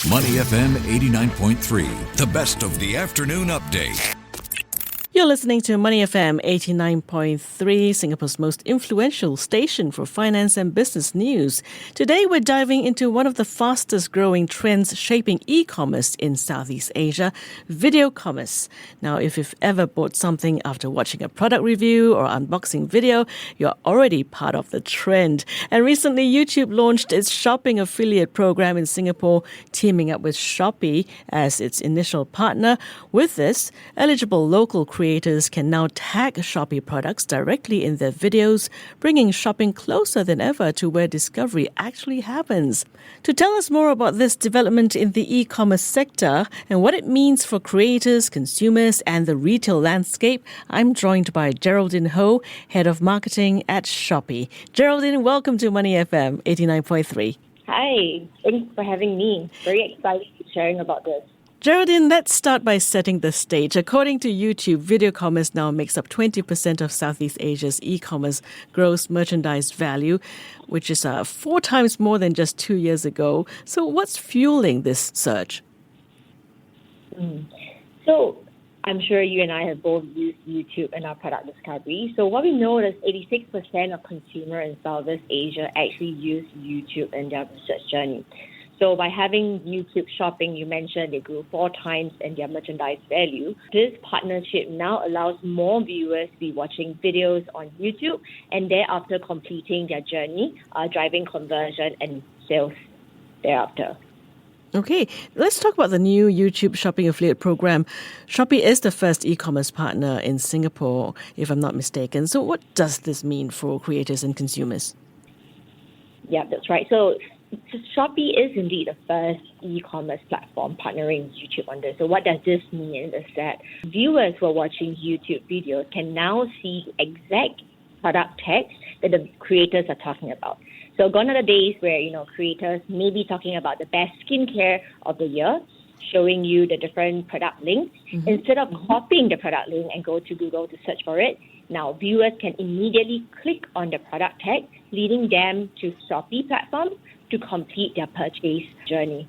Money FM 89.3, the best of the afternoon update. You're listening to Money FM 89.3, Singapore's most influential station for finance and business news. Today, we're diving into one of the fastest growing trends shaping e-commerce in Southeast Asia, video commerce. Now, if you've ever bought something after watching a product review or unboxing video, you're already part of the trend. And recently, YouTube launched its shopping affiliate program in Singapore, teaming up with Shopee as its initial partner. With this, eligible local creators can now tag Shopee products directly in their videos, bringing shopping closer than ever to where discovery actually happens. To tell us more about this development in the e-commerce sector and what it means for creators, consumers, and the retail landscape, I'm joined by Geraldine Ho, Head of Marketing at Shopee. Geraldine, welcome to Money FM 89.3. Hi, thanks for having me. Very excited to sharing about this. Geraldine, let's start by setting the stage. According to YouTube, video commerce now makes up 20% of Southeast Asia's e-commerce gross merchandise value, which is 4 times more than just 2 years ago. So what's fueling this surge? So I'm sure you and I have both used YouTube in our product discovery. So what we know is 86% of consumers in Southeast Asia actually use YouTube in their research journey. So by having YouTube shopping, you mentioned they grew 4 times in their merchandise value. This partnership now allows more viewers to be watching videos on YouTube and thereafter completing their journey, driving conversion and sales thereafter. Okay, let's talk about the new YouTube shopping affiliate program. Shopee is the first e-commerce partner in Singapore, if I'm not mistaken. So what does this mean for creators and consumers? Yeah, that's right. So Shopee is indeed the first e-commerce platform partnering with YouTube on this. So what does this mean is that viewers who are watching YouTube videos can now see exact product tags that the creators are talking about. So gone are the days where, creators may be talking about the best skincare of the year, showing you the different product links. Instead of copying the product link and go to Google to search for it, now viewers can immediately click on the product tag, leading them to Shopee platform to complete their purchase journey.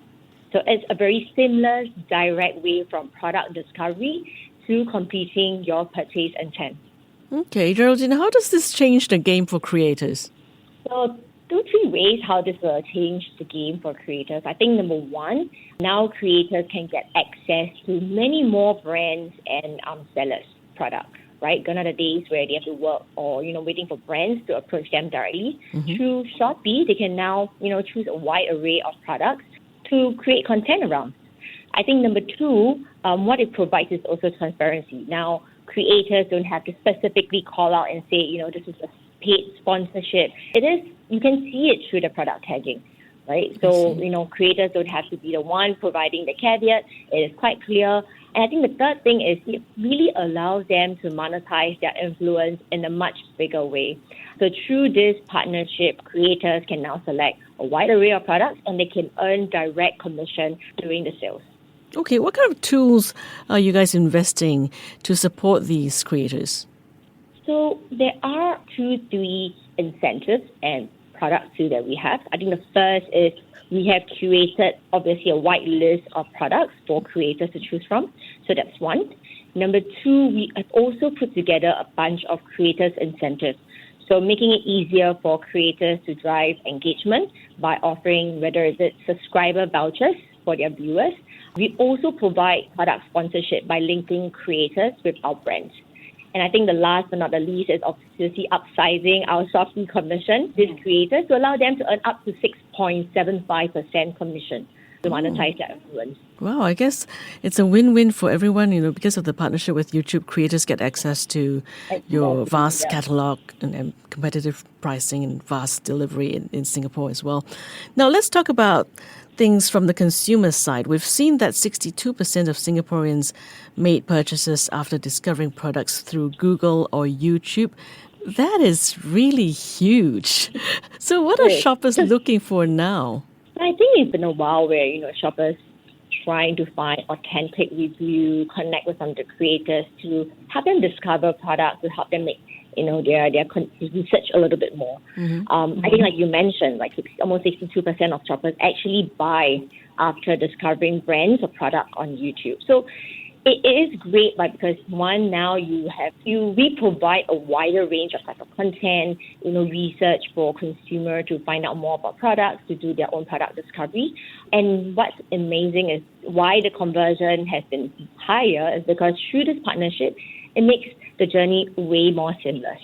So it's a very seamless, direct way from product discovery to completing your purchase intent. Okay, Geraldine, how does this change the game for creators? So 2-3 ways how this will change the game for creators. I think number one, now creators can get access to many more brands and sellers' products. Right, gone are the days where they have to work or waiting for brands to approach them directly. Through Shopee, they can now choose a wide array of products to create content around. I think number two, what it provides is also transparency. Now, creators don't have to specifically call out and say this is a paid sponsorship. You can see it through the product tagging. Right, so creators don't have to be the one providing the caveat. It is quite clear. And I think the third thing is it really allows them to monetize their influence in a much bigger way. So through this partnership, creators can now select a wide array of products and they can earn direct commission during the sales. Okay, what kind of tools are you guys investing to support these creators? So there are 2-3 incentives and products too that we have. I think the first is we have curated, obviously, a wide list of products for creators to choose from. So that's one. Number two, we have also put together a bunch of creators' incentives. So making it easier for creators to drive engagement by offering, whether it's subscriber vouchers for their viewers. We also provide product sponsorship by linking creators with our brands. And I think the last but not the least is obviously upsizing our Shopee commission with creators to allow them to earn up to 6.75% commission to monetize their influence. Wow, I guess it's a win-win for everyone, because of the partnership with YouTube. Creators get access to your vast catalog and competitive pricing and vast delivery in Singapore as well. Now, let's talk about things from the consumer side. We've seen that 62% of Singaporeans made purchases after discovering products through Google or YouTube. That is really huge. So what are shoppers looking for now? I think it's been a while where, shoppers trying to find authentic review, connect with some of the creators to help them discover products, to help them make their research a little bit more. I think, like you mentioned, almost 62% of shoppers actually buy after discovering brands or product on YouTube. So it is great, but because one, now we provide a wider range of type of content, research for consumer to find out more about products, to do their own product discovery. And what's amazing is why the conversion has been higher is because through this partnership, it makes the journey way more seamless.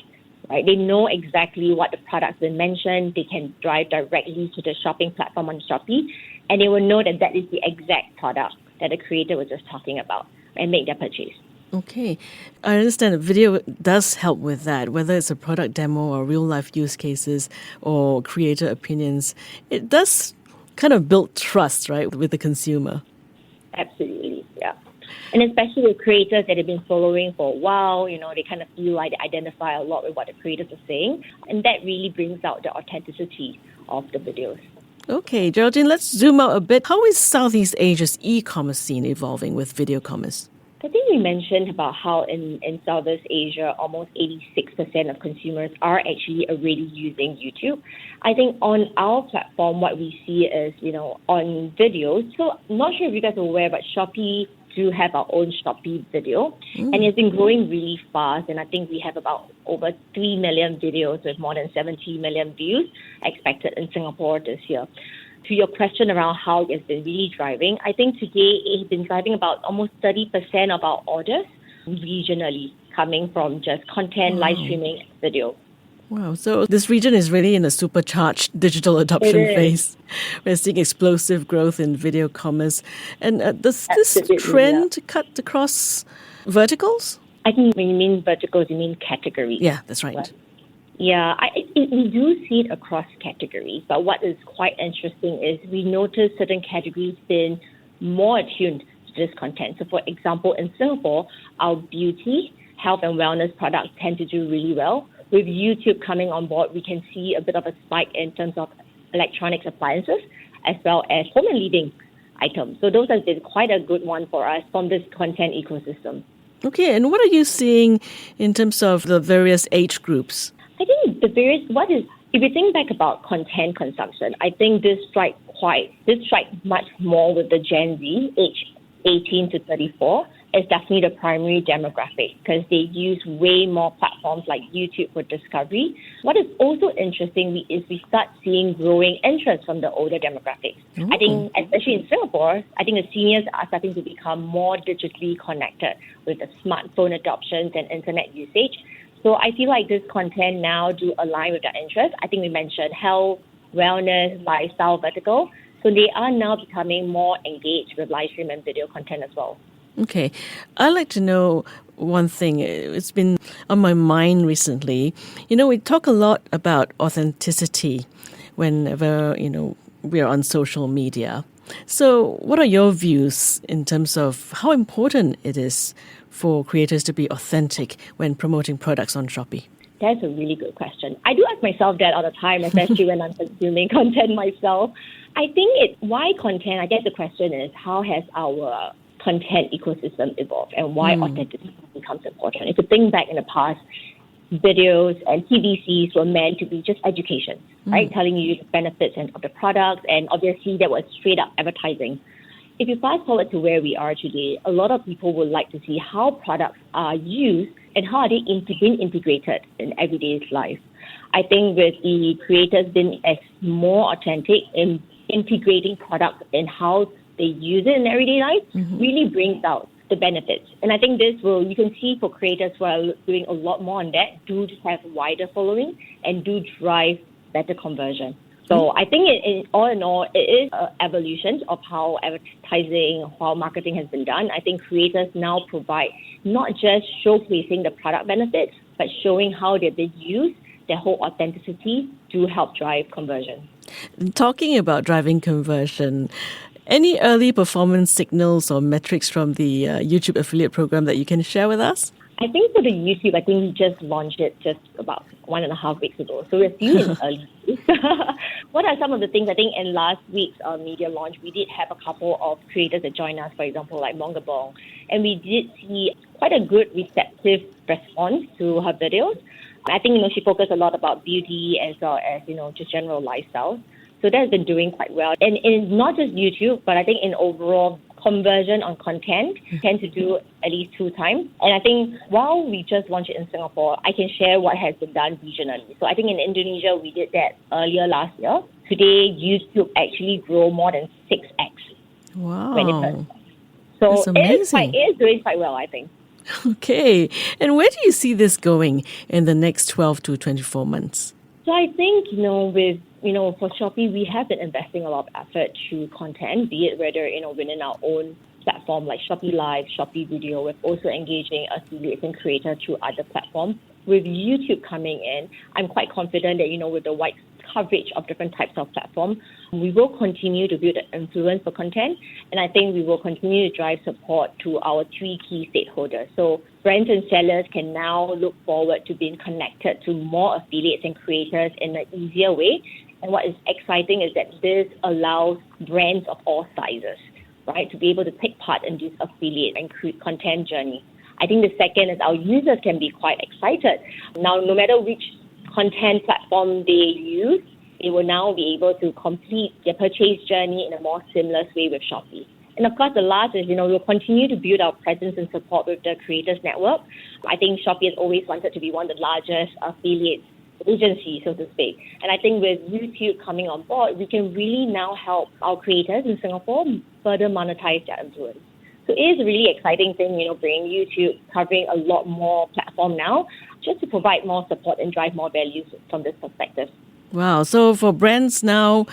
Right? They know exactly what the product's been mentioned. They can drive directly to the shopping platform on Shopee, and they will know that is the exact product that the creator was just talking about and make their purchase. Okay. I understand that video does help with that, whether it's a product demo or real-life use cases or creator opinions. It does kind of build trust, right, with the consumer. Absolutely, yeah. And especially with creators that have been following for a while, they kind of feel like they identify a lot with what the creators are saying. And that really brings out the authenticity of the videos. Okay, Geraldine, let's zoom out a bit. How is Southeast Asia's e-commerce scene evolving with video commerce? I think we mentioned about how in Southeast Asia, almost 86% of consumers are actually already using YouTube. I think on our platform, what we see is, on videos. So I'm not sure if you guys are aware, but Shopee do have our own Shopee video, and it's been growing really fast. And I think we have about over 3 million videos with more than 70 million views expected in Singapore this year. To your question around how it's been really driving, I think today it's been driving about almost 30% of our orders regionally coming from just content, live streaming, and video. Wow, so this region is really in a supercharged digital adoption phase. We're seeing explosive growth in video commerce. And does this trend cut across verticals? I think when you mean verticals, you mean categories. Yeah, that's right. Yeah, we do see it across categories. But what is quite interesting is we notice certain categories been more attuned to this content. So, for example, in Singapore, our beauty, health and wellness products tend to do really well. With YouTube coming on board, we can see a bit of a spike in terms of electronics appliances as well as home and living items. So those have been quite a good one for us from this content ecosystem. Okay, and what are you seeing in terms of the various age groups? I think if you think back about content consumption, I think this strike much more with the Gen Z, age 18 to 34. Is definitely the primary demographic because they use way more platforms like YouTube for discovery. What is also interesting is we start seeing growing interest from the older demographics. I think, especially in Singapore, I think the seniors are starting to become more digitally connected with the smartphone adoptions and internet usage. So I feel like this content now do align with their interest. I think we mentioned health, wellness, lifestyle vertical. So they are now becoming more engaged with live stream and video content as well. Okay. I'd like to know one thing. It's been on my mind recently. We talk a lot about authenticity whenever, we are on social media. So what are your views in terms of how important it is for creators to be authentic when promoting products on Shopee? That's a really good question. I do ask myself that all the time, especially when I'm consuming content myself. I think why content? I guess the question is how has our content ecosystem evolved and why authenticity becomes important. If you think back in the past, videos and TVCs were meant to be just education, right? Telling you the benefits of the products, and obviously that was straight up advertising. If you fast forward to where we are today, a lot of people would like to see how products are used and how are they being integrated in everyday life. I think with the creators being more authentic in integrating products and how they use it in everyday life really brings out the benefits. And I think you can see for creators who are doing a lot more on that, do have a wider following and do drive better conversion. So I think all in all, it is an evolution of how advertising, how marketing has been done. I think creators now provide not just showcasing the product benefits, but showing how they've been used, their whole authenticity to help drive conversion. Talking about driving conversion, any early performance signals or metrics from the YouTube affiliate program that you can share with us? I think for the YouTube, I think we just launched it just about 1.5 weeks ago. So we're still in early days. What are some of the things? I think in last week's media launch, we did have a couple of creators that joined us, for example, like Mongabong. And we did see quite a good receptive response to her videos. I think, she focused a lot about beauty as well as, just general lifestyle. So that's been doing quite well. And in not just YouTube, but I think in overall conversion on content, we tend to do at least 2 times. And I think while we just launched it in Singapore, I can share what has been done regionally. So I think in Indonesia, we did that earlier last year. Today, YouTube actually grew more than 6x. Wow. When it first. So That's amazing. it is doing quite well, I think. Okay. And where do you see this going in the next 12 to 24 months? So I think, for Shopee, we have been investing a lot of effort to content, be it whether, within our own platform like Shopee Live, Shopee Video. We're also engaging affiliates and creators through other platforms. With YouTube coming in, I'm quite confident that, with the wide coverage of different types of platforms, we will continue to build the influence for content. And I think we will continue to drive support to our 3 key stakeholders. So brands and sellers can now look forward to being connected to more affiliates and creators in an easier way. And what is exciting is that this allows brands of all sizes, right, to be able to take part in this affiliate and content journey. I think the second is our users can be quite excited. Now, no matter which content platform they use, they will now be able to complete their purchase journey in a more seamless way with Shopee. And of course, the last is, we'll continue to build our presence and support with the Creators Network. I think Shopee has always wanted to be one of the largest affiliate agencies, so to speak. And I think with YouTube coming on board, we can really now help our creators in Singapore further monetize their influence. So it is a really exciting thing, bringing YouTube, covering a lot more platform now, just to provide more support and drive more value from this perspective. Wow. So for brands now,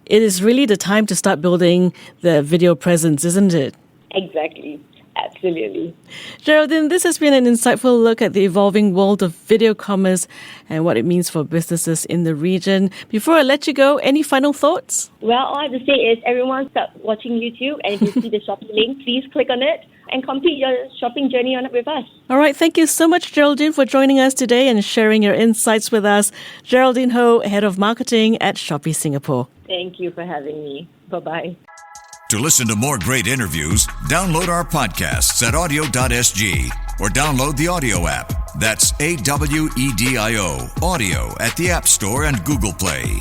it is really the time to start building the video presence, isn't it? Exactly. Absolutely. Geraldine, this has been an insightful look at the evolving world of video commerce and what it means for businesses in the region. Before I let you go, any final thoughts? Well, all I have to say is everyone start watching YouTube, and if you see the Shopee link, please click on it and complete your shopping journey on it with us. All right. Thank you so much, Geraldine, for joining us today and sharing your insights with us. Geraldine Ho, Head of Marketing at Shopee Singapore. Thank you for having me. Bye-bye. To listen to more great interviews, download our podcasts at audio.sg or download the audio app. That's AWEDIO, audio at the App Store and Google Play.